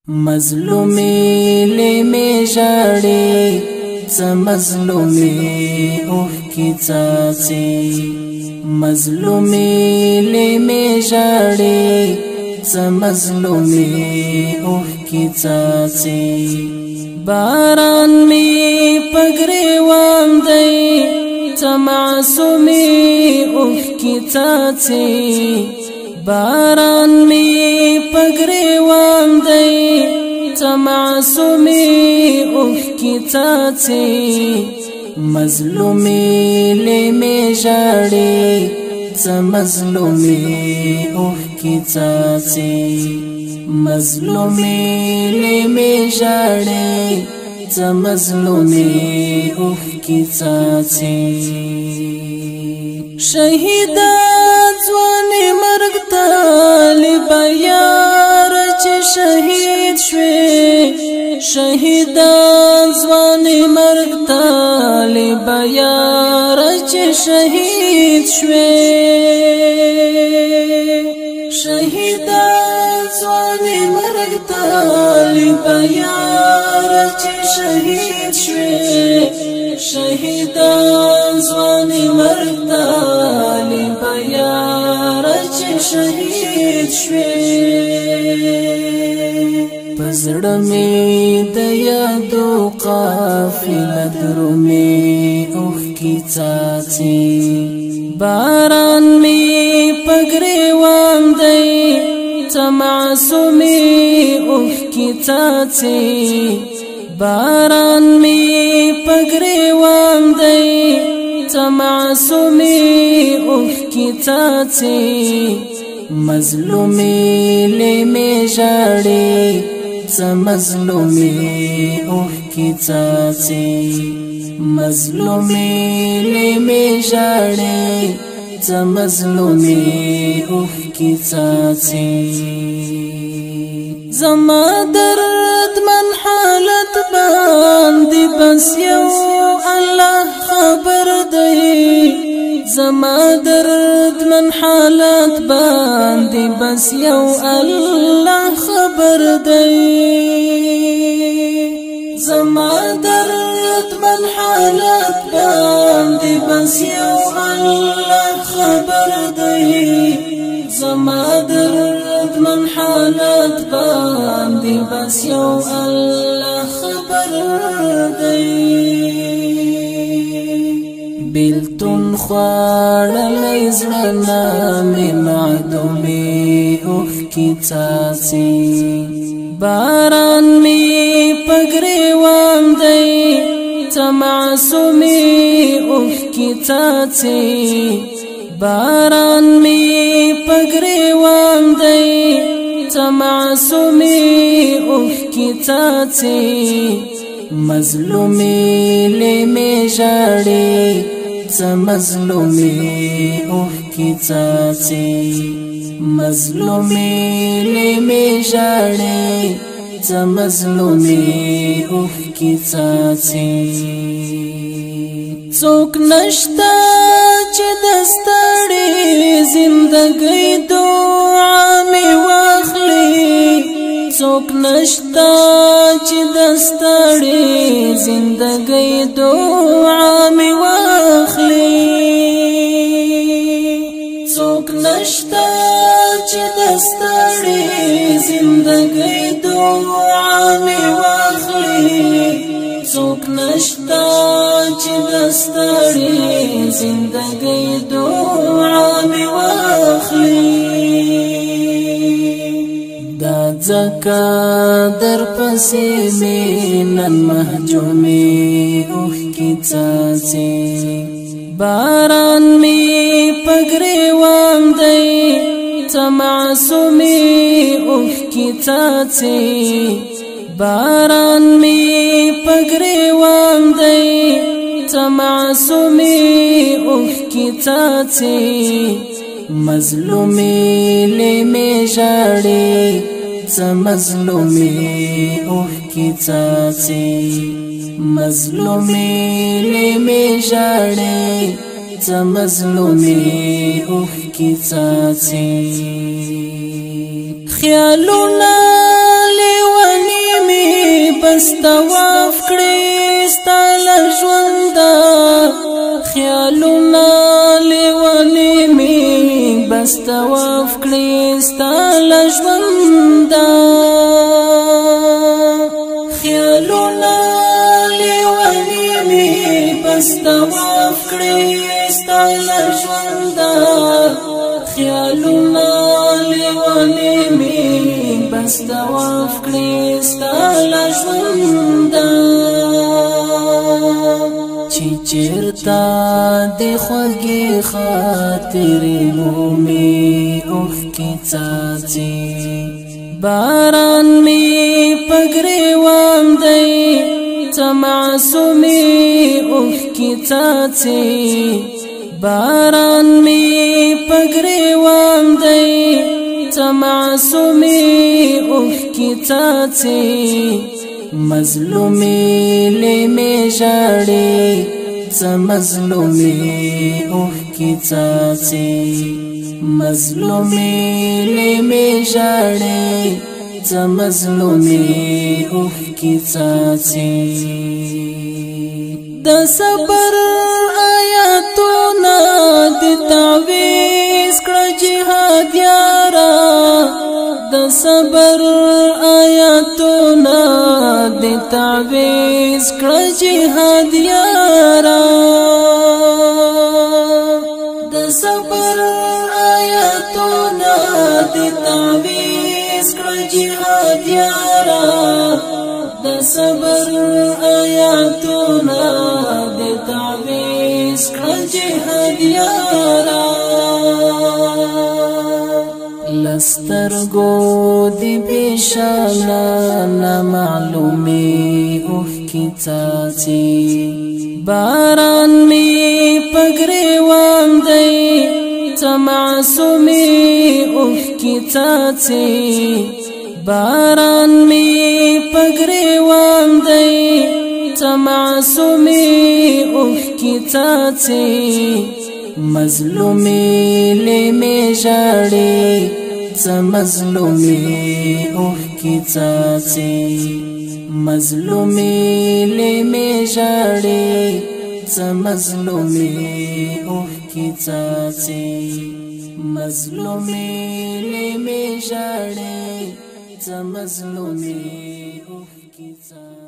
مظلومی لی می جاڑی څه مظلومی اوخ کی څاڅي مظلومی لی می جاڑی څه مظلومی اوخ کی څاڅي باران می پګریوان دی څه معصومی اوخ کی څاڅي باران می پګریوان دی څه معصومی اوخ کی څاڅي مظلومی لی می جاړي څه مظلومی اوخ کی څاڅي مظلومی لی می جاړي څه مظلومی اوخ کی څاڅي شهید ځواني مرګ طالب یار چې شهید شوي شهیدان ځواني مرګ طالب یار چې شهید شوي شهیدان ځواني مرګ طالب یار چې شهید شوي شهیدان ځواني مرګ طالب یار چې شهید شوي پزړه می د یادو قافله درومي اوخ کی څاڅي باران می پګریوان دی څه معصومی اوخ کی څاڅي باران می پګریوان دی څه معصومی اوخ کی څاڅي مظلومی لی می جاړي څه مظلومی اوخ کی څاڅي مظلومی لی می جاړي څه مظلومی اوخ کی څاڅي زما درد من حالت باندې بس یو الله خبر دی زما درد من حالت باندې بس یو الله خبر دی زما درد من حالت باندې بس یو الله خبر دی زما درد من حالت باندې بس یو الله خبر دی بیلتون خواړلې زړه مې معدومي اوخ کی څاڅي باران می پګریوان دی څه معصومی اوخ کی څاڅي باران می پګریوان دی څه معصومی اوخ کی څاڅي مظلومی لی می جاړي څه مظلومی اوخ کی څاڅي مظلومی لی می جاړي څه مظلومی اوخ کی څاڅي څوک نشتا چې دستړې زندګۍ دعا می واخلي څوک نشتا چې دستړې زندګۍ دعا می واخلي څوک نشتا چې دستړې زندګۍ دعا می واخلي څوک نشتا چې دستړې زندګۍ دعا می واخلي دا ځکه در پسې مې نن محجومي اوخ کی څاڅي باران می پګریوان دی څه معصومی اوخ کی څاڅي باران می پګریوان دی څه معصومی اوخ کی څاڅي مظلومی لی می جاړي څه مظلومی اوخ کی څاڅي مظلومی لی می جاړي څه مظلومی اوخ کی څاڅي خیالونه لیوان بس طواف کړي ستل ژوند خیالونه لیونی می بس طواف کړي ستل ژوند خیالونه لیونی می بس طواف کړي ستل ژوند خیالونه لیونی می بس طواف کړي ستل ژوند چې چیرته د خوږې خاطرې مومي اوښ کې څاڅي باران می پګریوان دی ته معصومي اوښ کې څاڅي باران می پګریوان دی ته معصومي اوښ کې څاڅي مظلومی لمی جاڑی څه مظلومی اوښ کې څاڅي مظلومی لمی جاڑی څه مظلومی اوښ کې څاڅي د صبر آیاتونه د تعویذ کړه جهاد یارا د صبر آیاتونه د تعویذ کړه جهاد یارا د صبر آیاتونه د تعویذ کړه جهاد یارا د صبر آیاتونه د تعویذ کړه جهاد یارا لسترګو دی بشانا نامعلومي اوښ کې څاڅي باران می پګریوان دی ته معصومي اوښ کې څاڅي باران می پګریوان دی ته معصومي اوښ کې څاڅي مظلومی لمی جاڑی څه مظلومی اوښ کې څاڅي مظلومی لمی جاڑی څه مظلومی اوښ کې څاڅي مظلومی لمی جاڑی څه مظلومی اوښ کې څاڅي